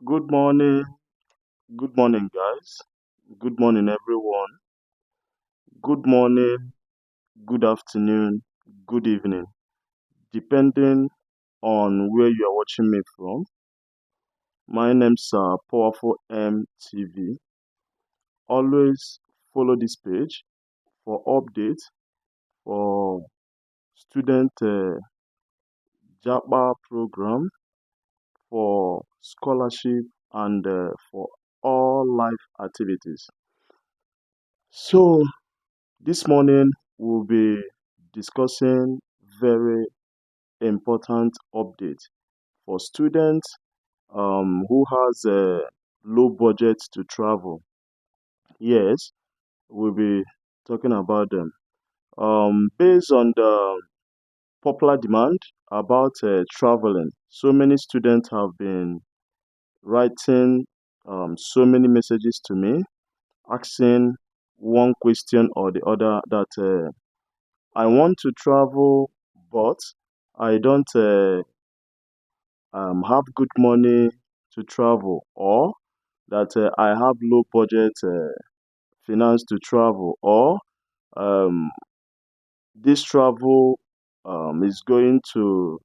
Good morning. Good morning, guys. Good morning, everyone. Good morning, good afternoon, good evening, depending on where you are watching me from. My name's Powerful-MTV. Always follow this page for updates for student JAPA program, for scholarship, and for all life activities. So, this morning we'll be discussing very important update for students who has a low budget to travel. Yes, we'll be talking about them. Based on the popular demand about traveling, so many students have been writing so many messages to me asking one question or the other that I want to travel, but I don't have good money to travel, or that I have low budget finance to travel, or um, this travel is going to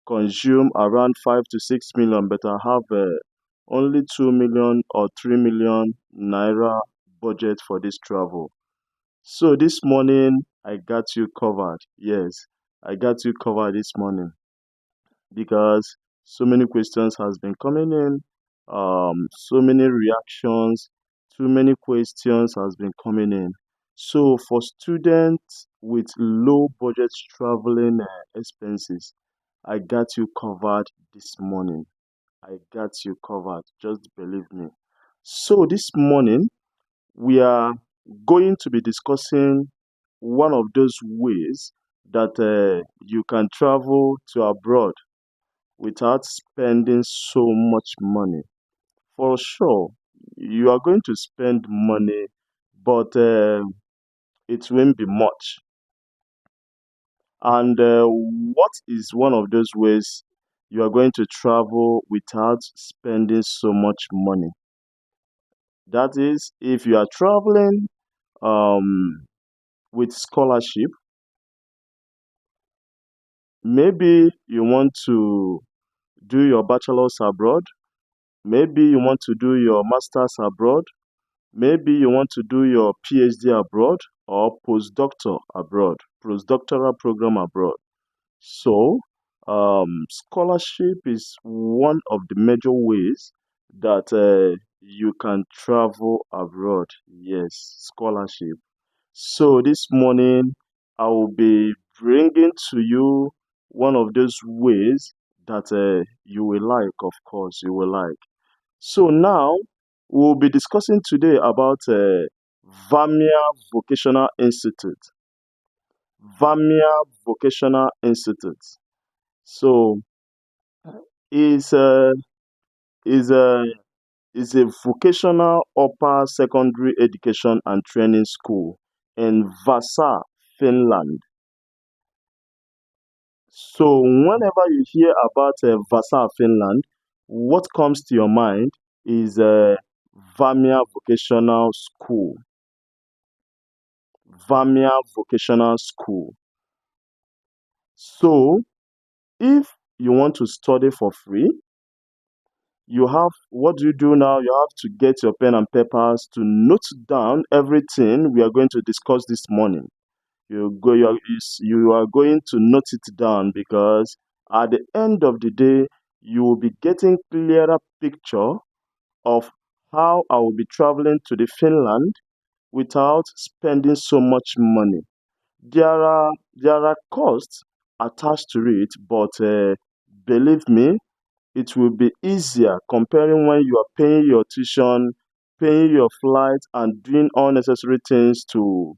consume around 5 to 6 million, but I have only 2 million or 3 million naira budget for this travel. So this morning I got you covered. Yes, I got you covered this morning because so many questions has been coming in, so many reactions, too many questions has been coming in. So for students with low budget traveling expenses, I got you covered this morning. I got you covered. Just believe me. So this morning we are going to be discussing one of those ways that you can travel to abroad without spending so much money. For sure, you are going to spend money, but it won't be much. And what is one of those ways you are going to travel without spending so much money? That is, if you are traveling um, with scholarship, maybe you want to do your bachelor's abroad, maybe you want to do your master's abroad, maybe you want to do your PhD abroad or postdoctoral program abroad. So, scholarship is one of the major ways that you can travel abroad. Yes, scholarship. So, this morning I will be bringing to you one of those ways that you will like, of course, you will like. So now we'll be discussing today about Vamia Vocational Institute. Vamia Vocational Institute. So is a is a is a vocational upper secondary education and training school in Vaasa, Finland. So whenever you hear about Vaasa, Finland, what comes to your mind is Vamia Vocational School. Vamia Vocational School. So, if you want to study for free, you have what do you do now? You have to get your pen and papers to note down everything we are going to discuss this morning. You are going to note it down because at the end of the day, you will be getting clearer picture of how I will be traveling to the Finland without spending so much money. There are costs attached to it, but believe me, it will be easier comparing when you are paying your tuition, paying your flight, and doing all necessary things to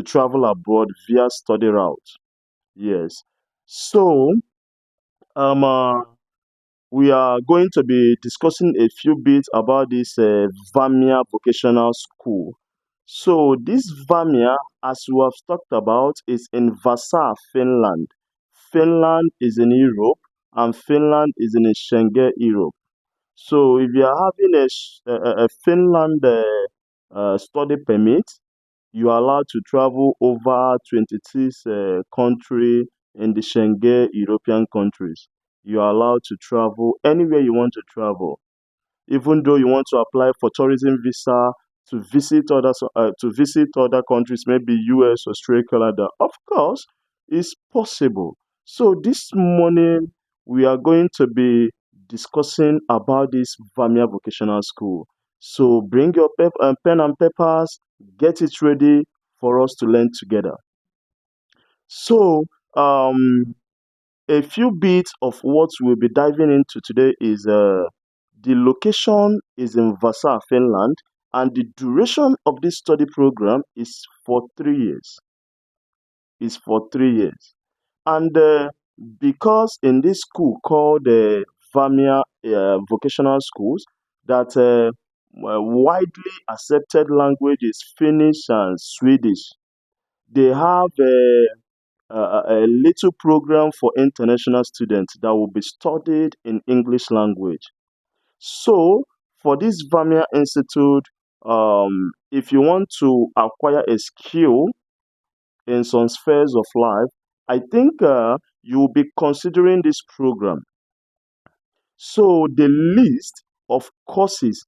travel abroad via study route. Yes. So um uh, we are going to be discussing a few bits about this Vamia Vocational School. So, this Vamia, as we have talked about, is in Vaasa, Finland. Finland is in Europe, and Finland is in Schengen, Europe. So if you are having a Finland study permit, you are allowed to travel over 26 country in the Schengen European countries. You are allowed to travel anywhere you want to travel, even though you want to apply for tourism visa to visit other countries, maybe US, Australia, Canada. Of course, it's possible. So this morning we are going to be discussing about this Vamia Vocational School. So bring your pen and papers, get it ready for us to learn together. So um a few bits of what we'll be diving into today is the location is in Vaasa, Finland, and the duration of this study program is for 3 years. Is for 3 years, and because in this school called Vamia Vocational Schools, that widely accepted language is Finnish and Swedish. They have a little program for international students that will be studied in English language. So, for this Vamia Institute, if you want to acquire a skill in some spheres of life, I think you will be considering this program. So, the list of courses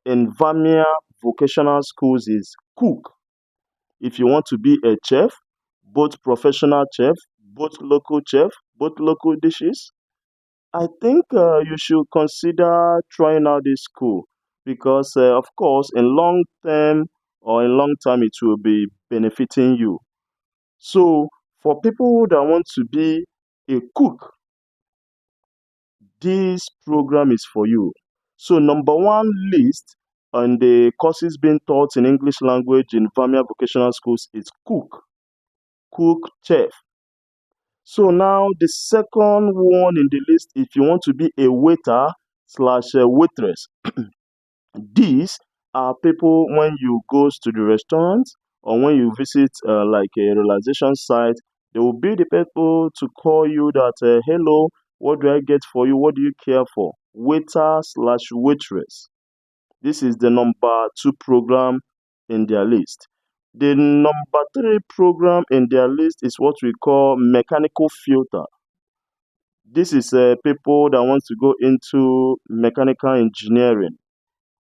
in Vamia vocational schools is cook. If you want to be a chef, both professional chef, both local dishes, I think you should consider trying out this school because, of course, in long term or in long term, it will be benefiting you. So, for people that want to be a cook, this program is for you. So, number one list on the courses being taught in English language in Vamia vocational schools is cook, chef. So now the second one in the list, if you want to be a waiter slash waitress, these are people when you go to the restaurant or when you visit like a realization site, they will be the people to call you that hello, what do I get for you? What do you care for? Waiter slash waitress. This is the number two program in their list. The number three program in their list is what we call mechanical filter. This is people that want to go into mechanical engineering.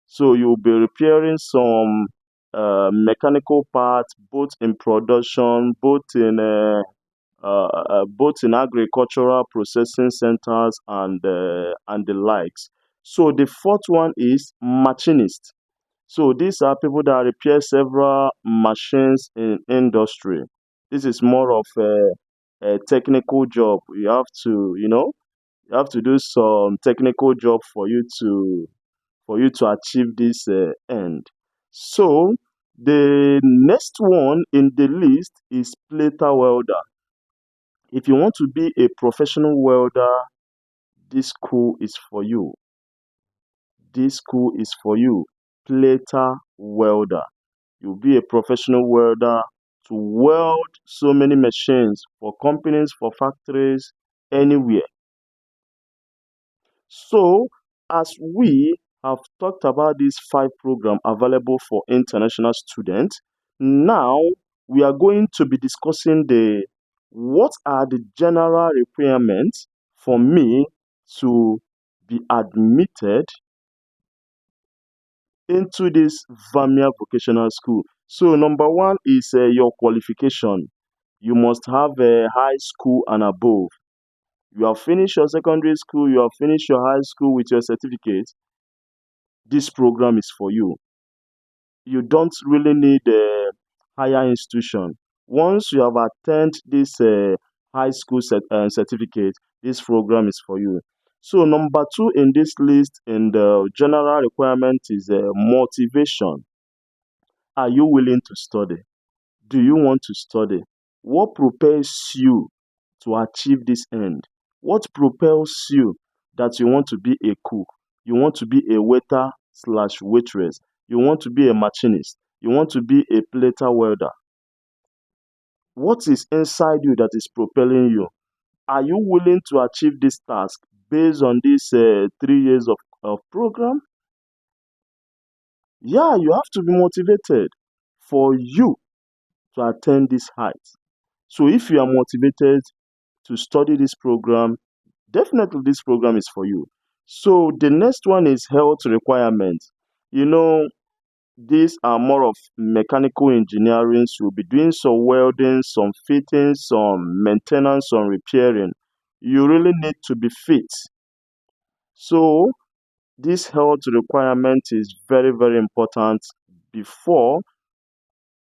So you'll be repairing some mechanical parts, both in production, both in agricultural processing centers and the likes. So the fourth one is machinist. So these are people that repair several machines in industry. This is more of a technical job. You have to do some technical job for you to achieve this end. So the next one in the list is plater welder. If you want to be a professional welder, this school is for you. This school is for you. Plater welder. You'll be a professional welder to weld so many machines for companies, for factories, anywhere. So, as we have talked about these five programs available for international students, now we are going to be discussing the what are the general requirements for me to be admitted into this Vamia Vocational School. So, number one is your qualification. You must have a high school and above. You have finished your secondary school, you have finished your high school with your certificate. This program is for you. You don't really need a higher institution. Once you have attained this high school certificate, this program is for you. So, number two in this list in the general requirement is motivation. Are you willing to study? Do you want to study? What propels you to achieve this end? What propels you that you want to be a cook? You want to be a waiter slash waitress. You want to be a machinist. You want to be a plater welder. What is inside you that is propelling you? Are you willing to achieve this task based on these 3 years of program. Yeah, you have to be motivated for you to attain this height. So if you are motivated to study this program, definitely this program is for you. So the next one is health requirements. You know, these are more of mechanical engineering. So you'll be doing some welding, some fitting, some maintenance, some repairing. You really need to be fit. So this health requirement is very, very important before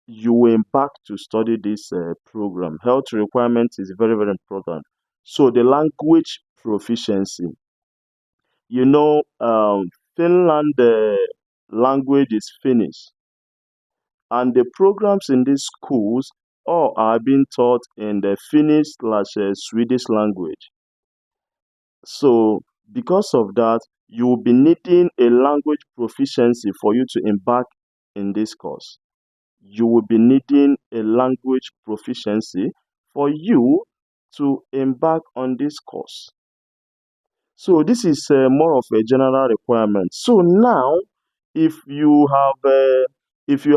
you embark to study this program. Health requirement is very, very important. So the language proficiency. You know, Finland language is Finnish, and the programs in these schools all are being taught in the Finnish slash Swedish language. So because of that, you will be needing a language proficiency for you to embark in this course. You will be needing a language proficiency for you to embark on this course. So this is more of a general requirement. So now, if you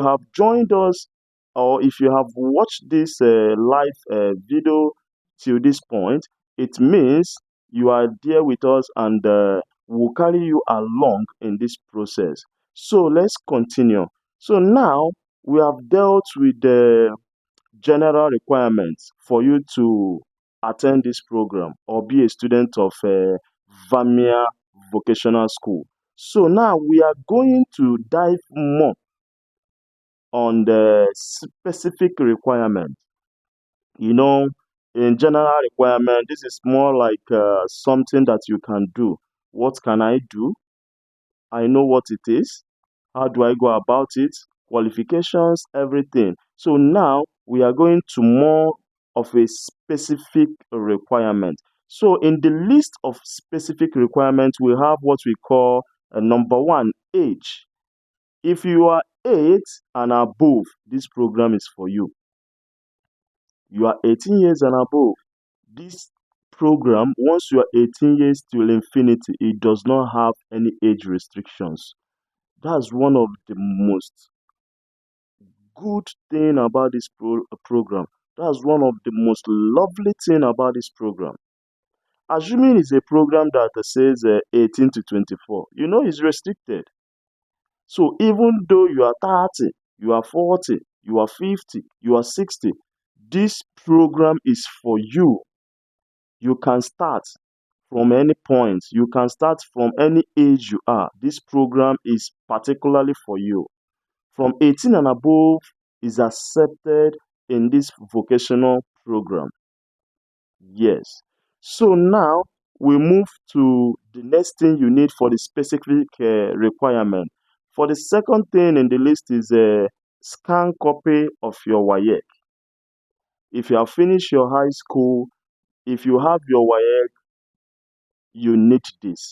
have joined us, or if you have watched this live video till this point, it means you are there with us, and we'll carry you along in this process. So let's continue. So now we have dealt with the general requirements for you to attend this program or be a student of Vamia Vocational School. So now we are going to dive more on the specific requirement. You know, in general requirement, this is more like something that you can do. What can I do? I know what it is. How do I go about it? Qualifications, everything. So now we are going to more of a specific requirement. So in the list of specific requirements, we have what we call number one, age. If you are 8 and above, this program is for you. You are 18 years and above. This program, once you are 18 years till infinity, it does not have any age restrictions. That's one of the most good thing about this program. That's one of the most lovely thing about this program. Assuming it's a program that says 18 to 24, it's restricted. So even though you are 30, you are 40, you are 50, you are 60, this program is for you. You can start from any point. You can start from any age you are. This program is particularly for you. From 18 and above is accepted in this vocational program. Yes. So now we move to the next thing you need for the specific requirement. For the second thing in the list is a scan copy of your WAEC. If you have finished your high school, if you have your WAEC, you need this.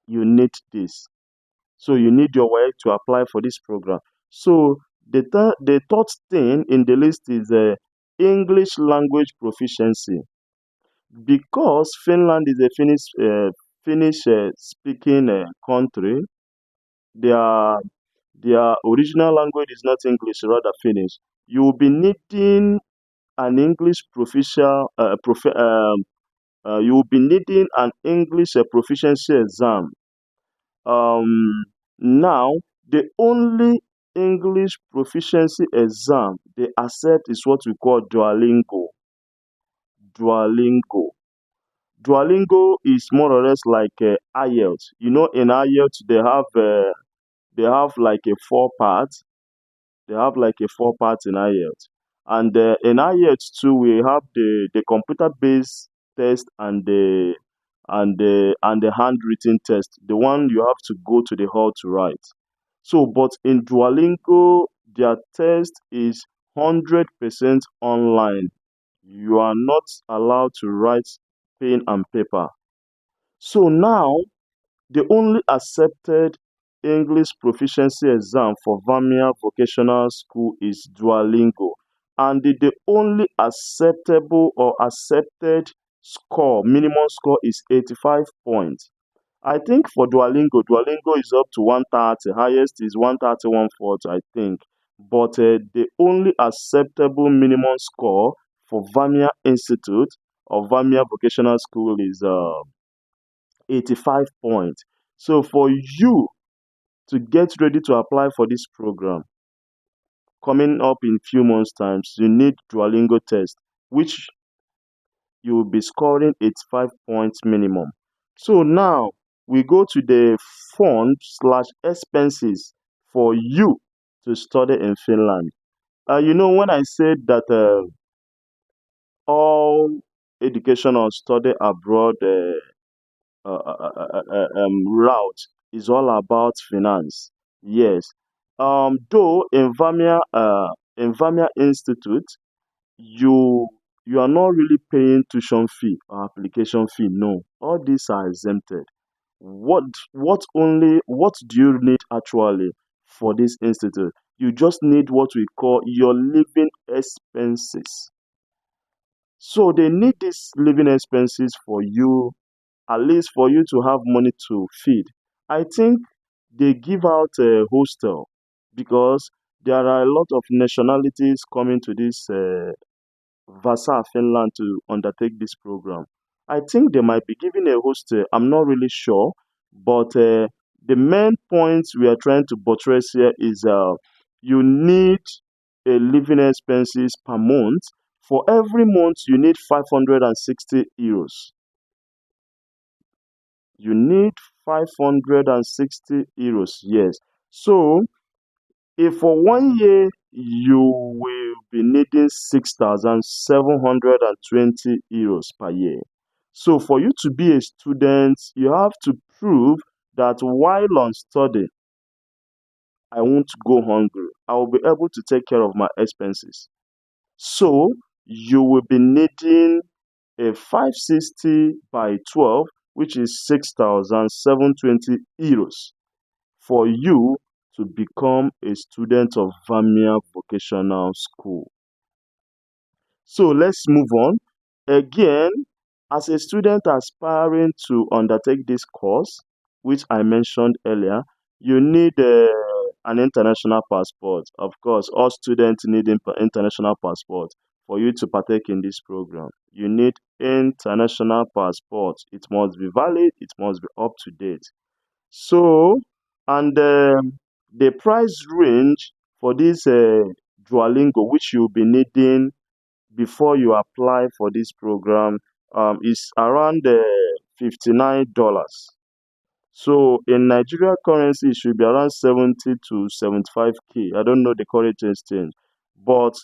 You need this. So you need your WAEC to apply for this program. So the third thing in the list is English language proficiency. Because Finland is a Finnish speaking country, their their original language is not English, rather Finnish. You will be needing an English you will be needing an English proficiency exam. Now the only English proficiency exam they accept is what we call Duolingo. Duolingo. Duolingo is more or less like IELTS. In IELTS they have like a four part. They have like a four part in IELTS, and in IELTS too we have the computer based test and the handwritten test. The one you have to go to the hall to write. So, but in Duolingo, their test is 100% online. You are not allowed to write pen and paper. So now, the only accepted English proficiency exam for Vamia Vocational School is Duolingo. And the only acceptable or accepted score, minimum score is 85 points. I think for Duolingo is up to 130. Highest is 130, 140, I think. But the only acceptable minimum score for Vamia Institute or Vamia Vocational School is 85 points. So for you to get ready to apply for this program coming up in few months times, you need Duolingo test, which you will be scoring 85 points minimum. So now we go to the fund slash expenses for you to study in Finland. When I said that all education or study abroad route is all about finance. Yes. Though in Vamia Institute, you you are not really paying tuition fee or application fee. No, all these are exempted. What do you need actually for this institute? You just need what we call your living expenses. So they need these living expenses for you, at least for you to have money to feed. I think they give out a hostel because there are a lot of nationalities coming to this Vaasa, Finland to undertake this program. I think they might be giving a hostel. I'm not really sure, but the main points we are trying to buttress here is you need a living expenses per month. For every month, you need 560 euros. You need 560 euros, yes. So, if for 1 year you will be needing 6,720 euros per year. So, for you to be a student, you have to prove that while on study, I won't go hungry. I will be able to take care of my expenses. So, you will be needing a 560 by 12, which is 6,720 euros for you to become a student of Vamia Vocational School. So let's move on. Again, as a student aspiring to undertake this course, which I mentioned earlier, you need an international passport. Of course, all students need international passport for you to partake in this program. You need international passport. It must be valid. It must be up to date. So, and the price range for this Duolingo, which you'll be needing before you apply for this program, is around $59. So, in Nigeria currency, it should be around 70 to 75K. I don't know the current exchange, but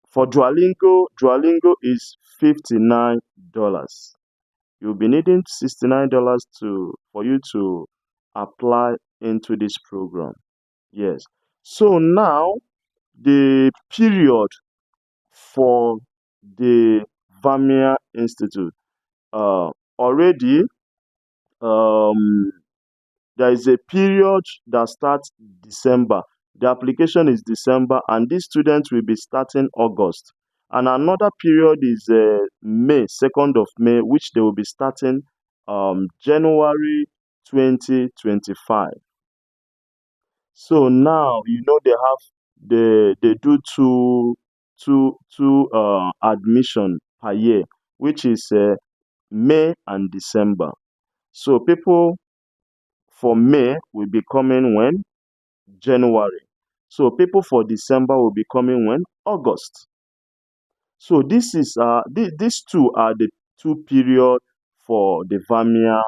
for Duolingo is $59. You'll be needing $69 to for you to apply into this program. Yes. So now the period for the Vamia Institute. Already um there is a period that starts December. The application is December, and these students will be starting August. And another period is May, 2nd of May, which they will be starting January 2025. So now they do two admission per year, which is May and December. So people for May will be coming when? January. So people for December will be coming when? August. So these two are the two period for the Vamia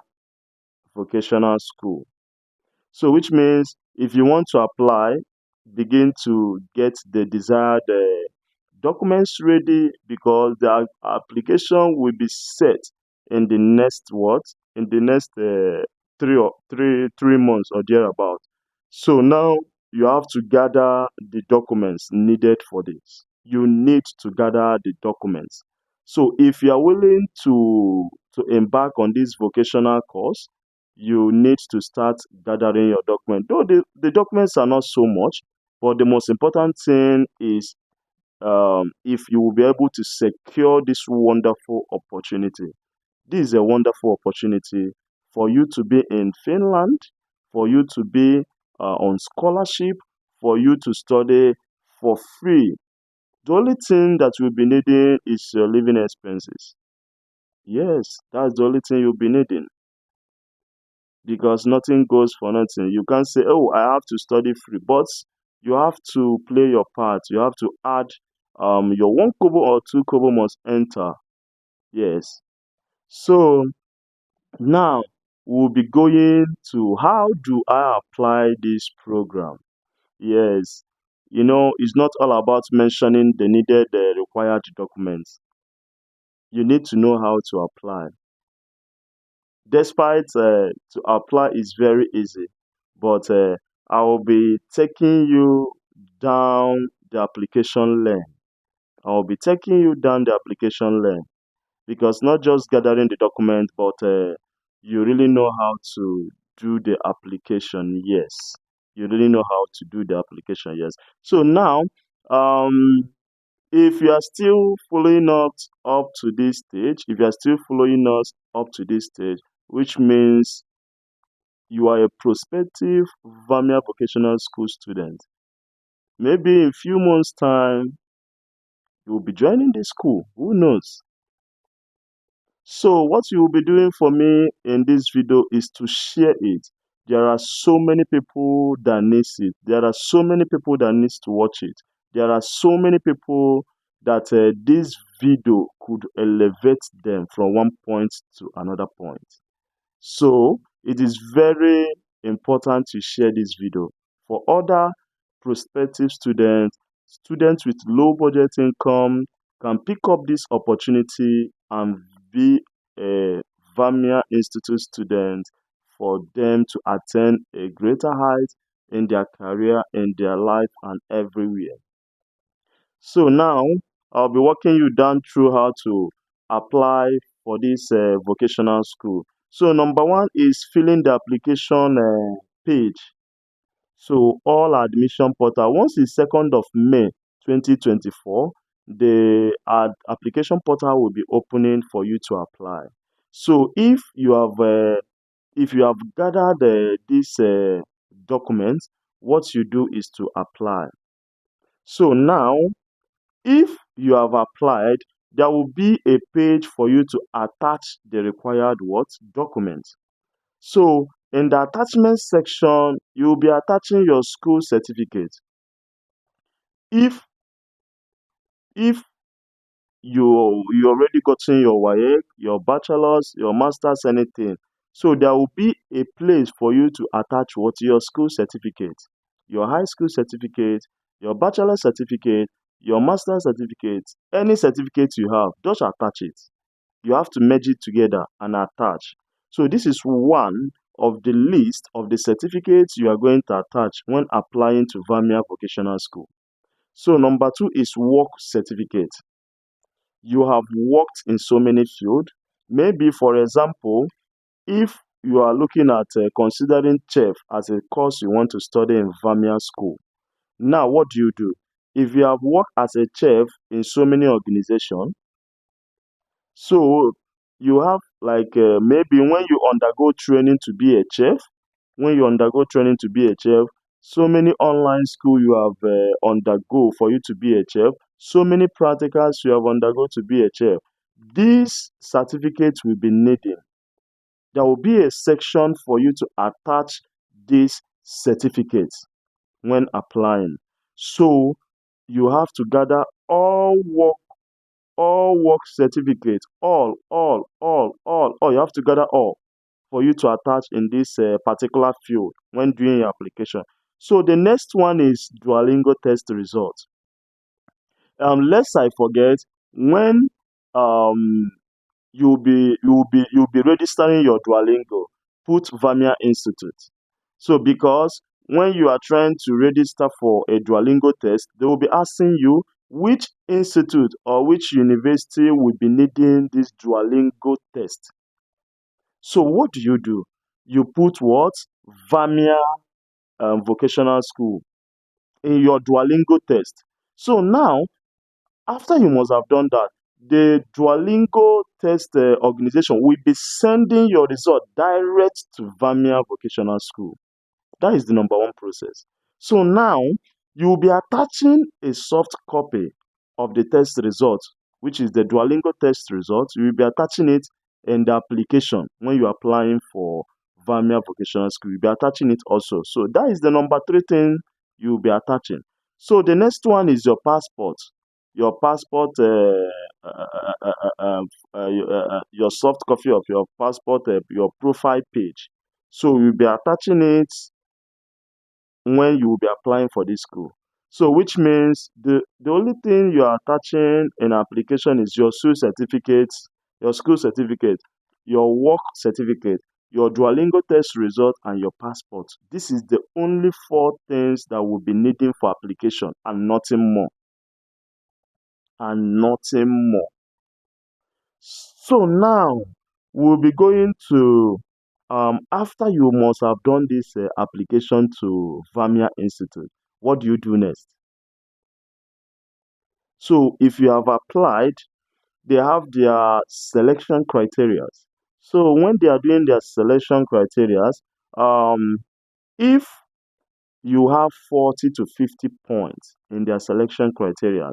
Vocational School. So which means if you want to apply, begin to get the desired documents ready because the application will be set in the next what? In the next 3 months or thereabout. So now you have to gather the documents needed for this. You need to gather the documents. So if you are willing to embark on this vocational course, you need to start gathering your document. Though the documents are not so much, but the most important thing is if you will be able to secure this wonderful opportunity. This is a wonderful opportunity for you to be in Finland, for you to be on scholarship, for you to study for free. The only thing that you'll be needing is your living expenses. Yes, that's the only thing you'll be needing, because nothing goes for nothing. You can't say, "Oh, I have to study free," but you have to play your part. You have to add your one kobo or two kobo must enter. Yes. So now we'll be going to how do I apply this program? Yes. It's not all about mentioning the needed required documents. You need to know how to apply. Despite to apply is very easy, but I will be taking you down the application lane. I will be taking you down the application lane, because not just gathering the document, but you really know how to do the application. Yes, you really know how to do the application. Yes. So now, um, if you are still following us up to this stage, if you are still following us up to this stage, which means you are a prospective Vamia Vocational School student. Maybe in few months' time, you will be joining the school. Who knows? So what you will be doing for me in this video is to share it. There are so many people that needs it. There are so many people that needs to watch it. There are so many people that this video could elevate them from one point to another point. So it is very important to share this video for other prospective students, students with low budget income can pick up this opportunity and be a Vamia Institute student for them to attain a greater height in their career, in their life, and everywhere. So now I'll be walking you down through how to apply for this vocational school. So number one is filling the application page. So all admission portal, once the 2nd of May 2024, the application portal will be opening for you to apply. So if you have gathered these documents, what you do is to apply. So now if you have applied, there will be a page for you to attach the required what documents. So in the attachment section, you will be attaching your school certificate. If if you already gotten your WAEC, your bachelor's, your master's, anything, so there will be a place for you to attach what your school certificate, your high school certificate, your bachelor certificate, your master's certificate, any certificate you have, just attach it. You have to merge it together and attach. So this is one of the list of the certificates you are going to attach when applying to Vamia Vocational School. So number two is work certificate. You have worked in so many fields. Maybe, for example, if you are looking at considering chef as a course you want to study in Vamia School, now what do? If you have worked as a chef in so many organizations, so you have like maybe when you undergo training to be a chef, when you undergo training to be a chef, so many online school you have undergo for you to be a chef, so many practicals you have undergo to be a chef. These certificates will be needed. There will be a section for you to attach these certificates when applying. So you have to gather all work certificates, all. You have to gather all for you to attach in this particular field when doing your application. So the next one is Duolingo test result. Lest I forget, when um you'll be registering your Duolingo, put Vamia Institute. So because when you are trying to register for a Duolingo test, they will be asking you which institute or which university will be needing this Duolingo test. So what do? You put what? Vamia Vocational School in your Duolingo test. So now, after you must have done that, the Duolingo test organization will be sending your result direct to Vamia Vocational School. That is the number one process. So now you will be attaching a soft copy of the test result, which is the Duolingo test result. You will be attaching it in the application when you are applying for Vamia Vocational School. You'll be attaching it also. So that is the number three thing you will be attaching. So the next one is your passport. Your passport, your soft copy of your passport, your profile page. So you'll be attaching it when you will be applying for this school. So which means the only thing you are attaching in application is your school certificate, your work certificate, your Duolingo test result, and your passport. This is the only four things that will be needing for application and nothing more. And nothing more. So now we'll be going to after you must have done this application to Vamia Institute. What do you do next? So if you have applied, they have their selection criteria. So when they are doing their selection criteria, um, if you have 40 to 50 points in their selection criteria,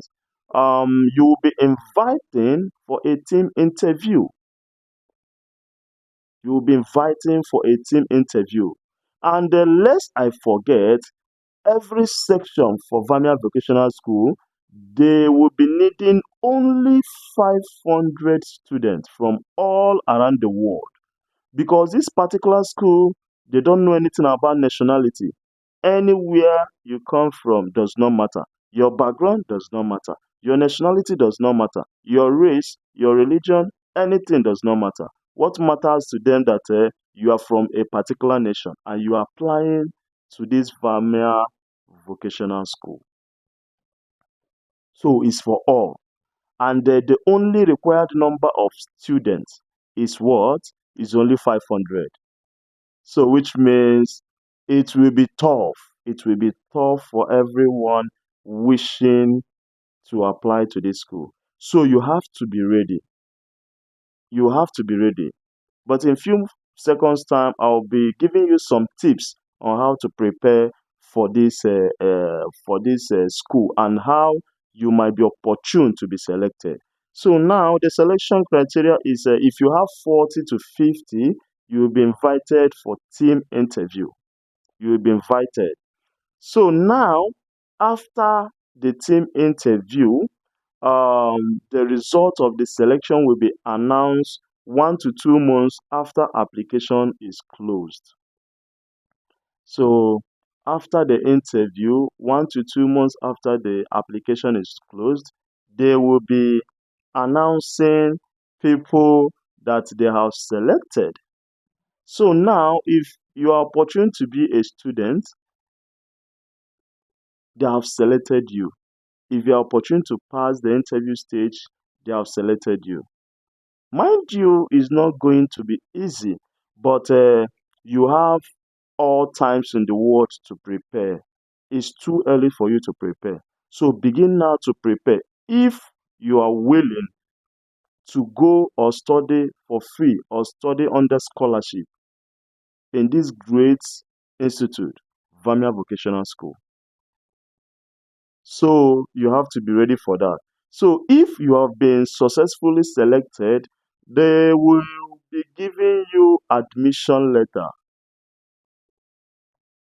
you will be inviting for a team interview. You will be inviting for a team interview. And lest I forget, every section for Vamia Vocational School, they will be needing only 500 students from all around the world. Because this particular school, they don't know anything about nationality. Anywhere you come from does not matter. Your background does not matter. Your nationality does not matter. Your race, your religion, anything does not matter. What matters to them that you are from a particular nation and you are applying to this Vamia Vocational School. So it's for all. And the only required number of students is what? Is only 500. So, which means it will be tough. It will be tough for everyone wishing to apply to this school. So, you have to be ready. You have to be ready. But in few seconds time, I'll be giving you some tips on how to prepare for this school and how you might be opportune to be selected. So now the selection criteria is if you have 40 to 50, you will be invited for team interview. You will be invited. So now after the team interview, the result of the selection will be announced 1 to 2 months after application is closed. So after the interview, 1 to 2 months after the application is closed, they will be announcing people that they have selected. So now, if you are opportune to be a student, they have selected you. If you are opportune to pass the interview stage, they have selected you. Mind you, it's not going to be easy, but you have all times in the world to prepare. It's too early for you to prepare. So begin now to prepare. If you are willing to go or study for free or study under scholarship in this great institute, Vamia Vocational School. So you have to be ready for that. So if you have been successfully selected, they will be giving you admission letter.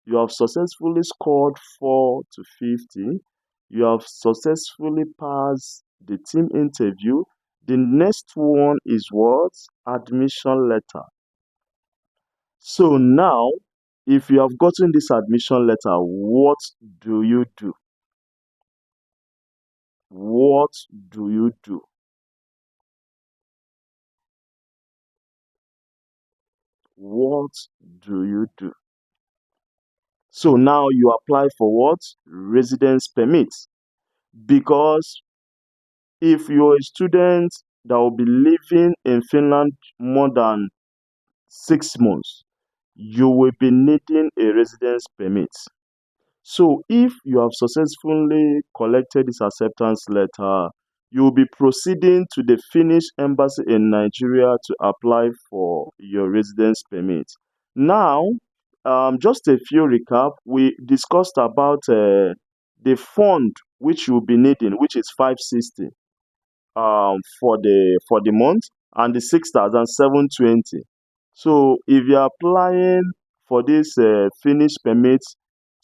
You have successfully scored 4 to 50. You have successfully passed the team interview. The next one is what? Admission letter. So now, if you have gotten this admission letter, what do you do? What do you do? What do you do? So now you apply for what? Residence permit. Because if you're a student that will be living in Finland more than 6 months, you will be needing a residence permit. So if you have successfully collected this acceptance letter, you will be proceeding to the Finnish embassy in Nigeria to apply for your residence permit. Now, just a few recap. We discussed about the fund which you'll be needing, which is 560 for the month, and the 6,720. So if you're applying for this Finnish permit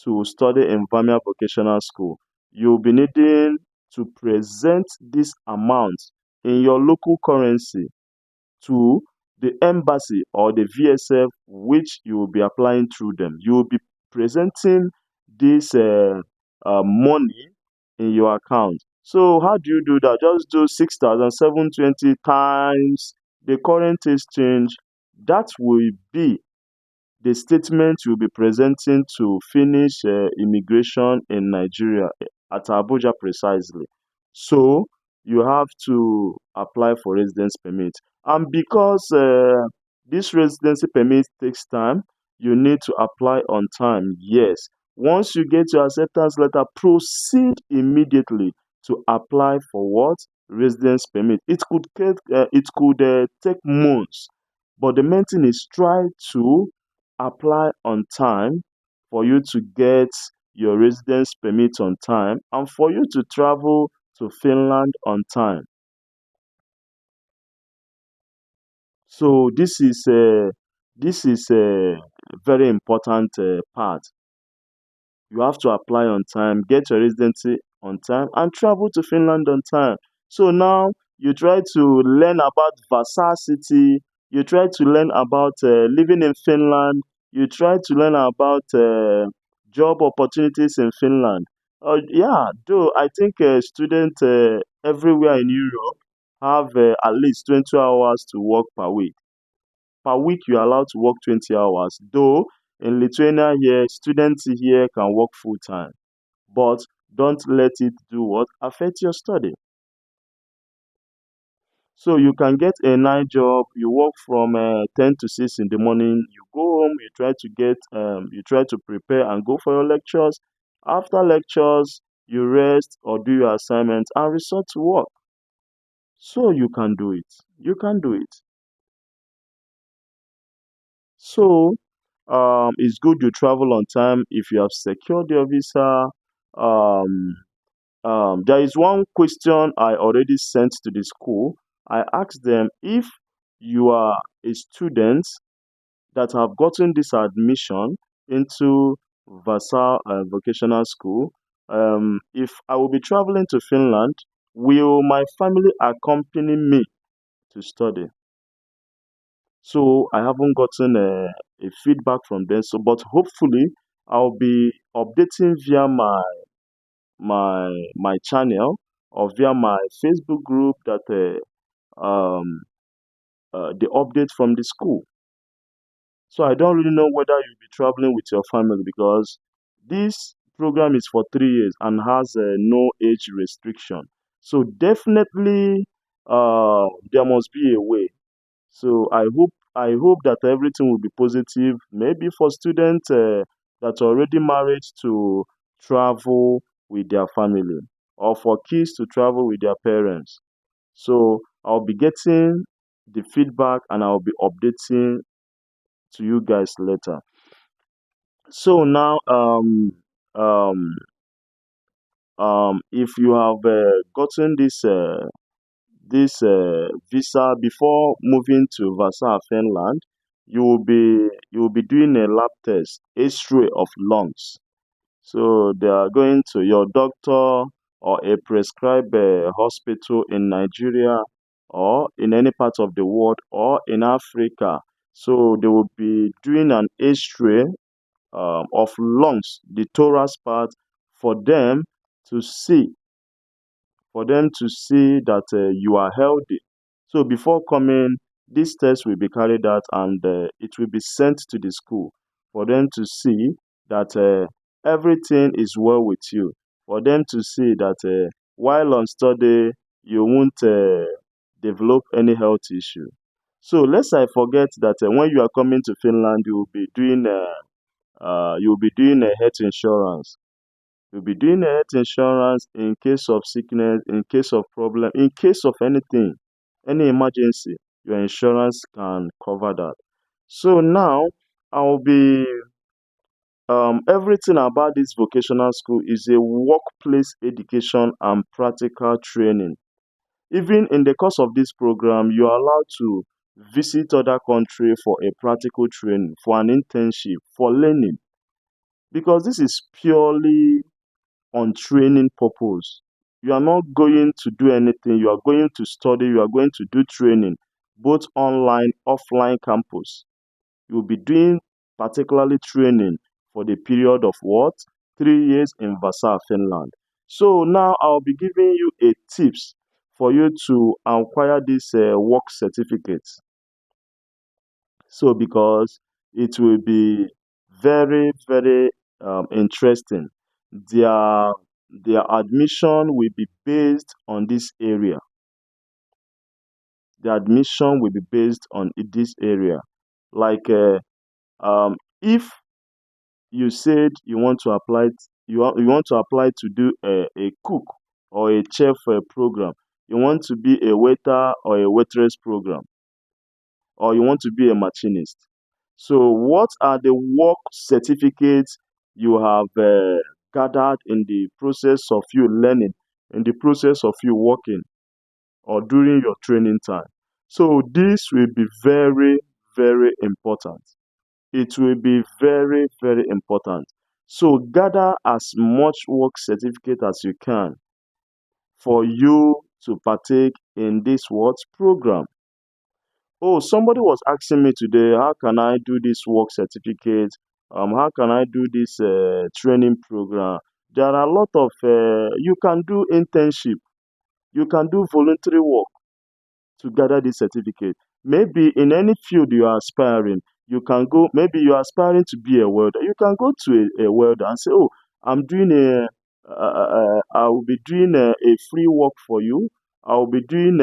to study in Vamia Vocational School, you'll be needing to present this amount in your local currency to the embassy or the VSF which you will be applying through them. You will be presenting this money in your account. So how do you do that? Just do 6,720 times the current exchange. That will be the statement you'll be presenting to finish immigration in Nigeria, at Abuja precisely. So you have to apply for residence permit. And because this residency permit takes time, you need to apply on time. Yes. Once you get your acceptance letter, proceed immediately to apply for what? Residence permit. It could take months, but the main thing is try to apply on time for you to get your residence permit on time and for you to travel to Finland on time. So this is a very important part. You have to apply on time, get your residency on time, and travel to Finland on time. So now you try to learn about Vaasa city, you try to learn about living in Finland, you try to learn about job opportunities in Finland. Yeah, though I think students everywhere in Europe have at least 20 hours to work per week. Per week, you're allowed to work 20 hours. Though in Lithuania here, students here can work full time. But don't let it do what? Affect your study. So you can get a night job, you work from 10 to 6 in the morning, you go home, you try to prepare and go for your lectures. After lectures, you rest or do your assignments and resort to work. So you can do it. You can do it. So it's good you travel on time if you have secured your visa. Um, there is one question I already sent to the school. I asked them if you are a student that have gotten this admission into Vaasa Vocational School. If I will be traveling to Finland, will my family accompany me to study? So I haven't gotten a feedback from them. So, but hopefully, I'll be updating via my channel or via my Facebook group that the update from the school. So I don't really know whether you'll be traveling with your family because this program is for 3 years and has no age restriction. So definitely, there must be a way. So I hope that everything will be positive. Maybe for students that are already married to travel with their family, or for kids to travel with their parents. So I'll be getting the feedback and I'll be updating to you guys later. So now um if you have gotten this visa before moving to Vaasa, Finland, you will be doing a lab test, X-ray of lungs. So they are going to your doctor or a prescribed hospital in Nigeria or in any part of the world or in Africa. So they will be doing an X-ray of lungs, the thorax part, for them to see that you are healthy. So before coming, this test will be carried out and it will be sent to the school for them to see that everything is well with you. For them to see that while on study, you won't develop any health issue. So lest I forget that when you are coming to Finland, you will be doing a health insurance. You'll be doing health insurance in case of sickness, in case of problem, in case of anything, any emergency. Your insurance can cover that. So now I'll be everything about this vocational school is a workplace education and practical training. Even in the course of this program, you are allowed to visit other country for a practical training, for an internship, for learning, because this is purely on training purpose. You are not going to do anything. You are going to study. You are going to do training, both online, offline campus. You'll be doing particularly training for the period of what? 3 years in Vaasa, Finland. So now I'll be giving you a tips for you to acquire this work certificate. So because it will be very, very interesting. Their their admission will be based on this area. The admission will be based on this area. Like if you said you want to apply you want to apply to do a cook or a chef for a program, you want to be a waiter or a waitress program, or you want to be a machinist. So what are the work certificates you have gathered in the process of you learning, in the process of you working, or during your training time? So this will be very, very important. It will be very, very important. So gather as much work certificate as you can for you to partake in this what program. Oh, somebody was asking me today, how can I do this work certificate? How can I do this training program? There are a lot of you can do internship, you can do voluntary work to gather this certificate. Maybe in any field you are aspiring, you can go, maybe you are aspiring to be a welder. You can go to a welder and say, oh, I'm doing I will be doing a free work for you. I'll be doing,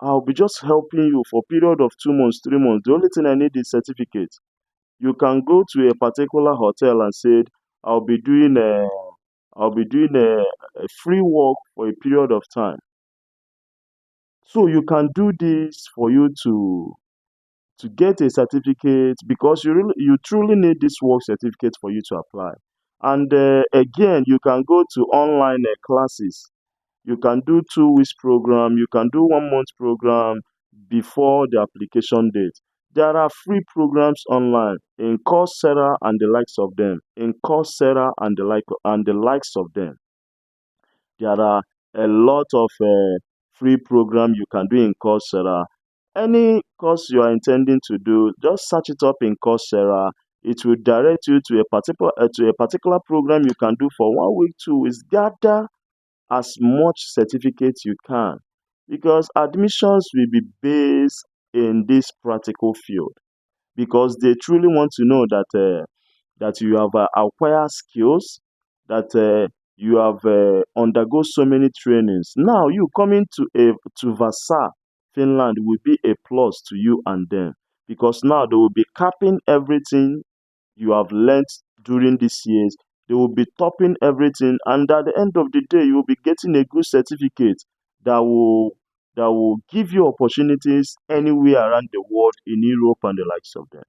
I'll be just helping you for a period of 2 months, 3 months. The only thing I need is certificate. You can go to a particular hotel and say, I'll be doing I'll be doing a free work for a period of time. So you can do this for you to get a certificate, because you truly need this work certificate for you to apply. And again, you can go to online classes. You can do 2 weeks program, you can do 1 month program before the application date. There are free programs online in Coursera and the likes of them. In Coursera and the likes of them. There are a lot of free program you can do in Coursera. Any course you are intending to do, just search it up in Coursera. It will direct you to a particular program you can do for 1 week, 2 weeks. Gather as much certificate you can, because admissions will be based in this practical field, because they truly want to know that you have acquired skills, that you have undergo so many trainings. Now you coming to Vaasa, Finland will be a plus to you and them, because now they will be capping everything you have learnt during these years. They will be topping everything, and at the end of the day, you will be getting a good certificate that will give you opportunities anywhere around the world, in Europe and the likes of them.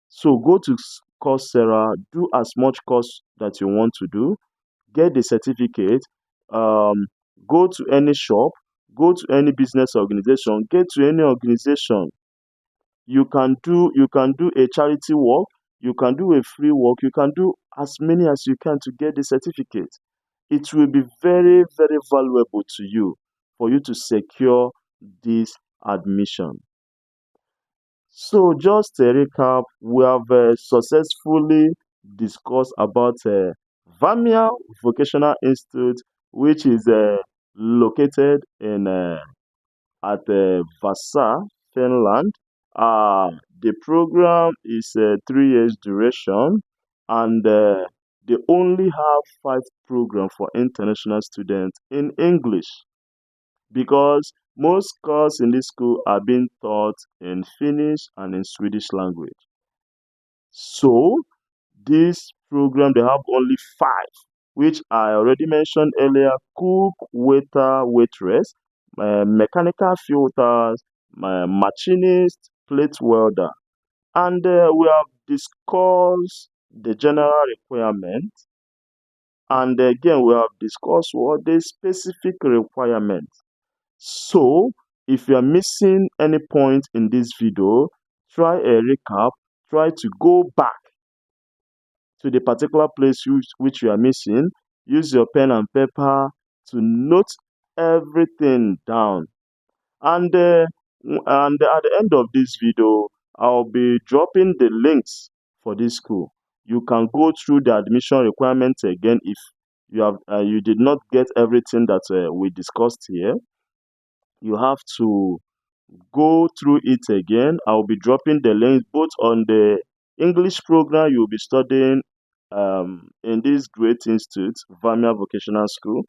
So go to Coursera, do as much course that you want to do, get the certificate, um, go to any shop, go to any business organization, get to any organization. You can do a charity work, you can do a free work, you can do as many as you can to get the certificate. It will be very, very valuable to you for you to secure this admission. So just a recap, we have successfully discussed about Vamia Vocational Institute, which is located in at Vaasa, Finland. The program is 3 years duration, and they only have 5 program for international students in English, because most courses in this school are being taught in Finnish and in Swedish language. So This program, they have only five, which I already mentioned earlier: cook, waiter, waitress, mechanical filters, machinist, plate welder. And we have discussed the general requirement. And again, we have discussed what the specific requirements. So, if you are missing any point in this video, try a recap, try to go back to the particular place which you are missing. Use your pen and paper to note everything down. And, and at the end of this video, I'll be dropping the links for this school. You can go through the admission requirements again if you did not get everything that we discussed here. You have to go through it again. I'll be dropping the links both on the English program you'll be studying in this great institute, Vamia Vocational School,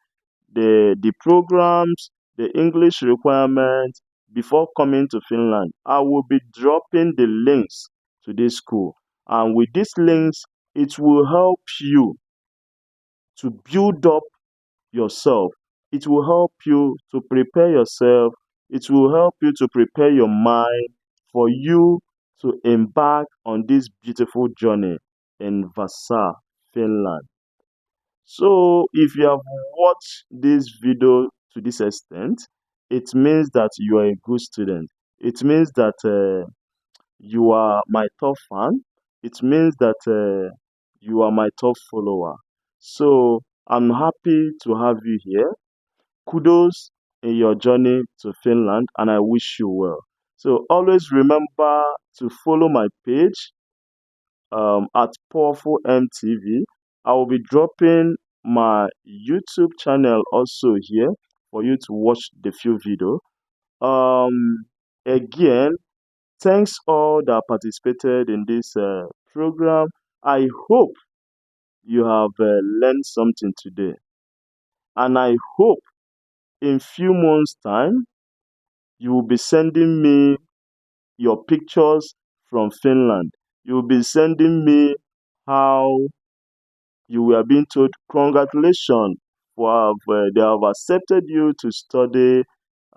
the programs, the English requirements before coming to Finland. I will be dropping the links to this school. And with these links, it will help you to build up yourself. It will help you to prepare yourself. It will help you to prepare your mind for you to embark on this beautiful journey in Vaasa, Finland. So, if you have watched this video to this extent, it means that you are a good student. It means that you are my top fan. It means that you are my top follower. So, I'm happy to have you here. Kudos in your journey to Finland, and I wish you well. So, always remember to follow my page at Powerful-MTV. I will be dropping my YouTube channel also here for you to watch the few video. Again, thanks all that participated in this program. I hope you have learned something today, and I hope in few months' time you will be sending me your pictures from Finland. You will be sending me how you were being told congratulations for they have accepted you to study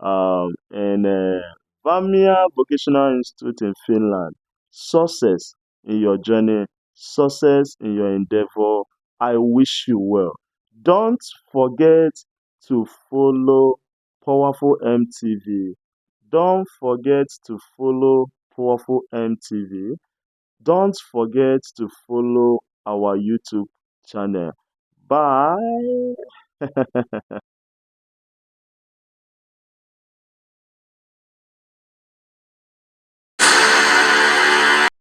in Vamia Vocational Institute in Finland. Success in your journey, success in your endeavor. I wish you well. Don't forget to follow Powerful MTV. Don't forget to follow Powerful MTV. Don't forget to follow our YouTube channel. Bye.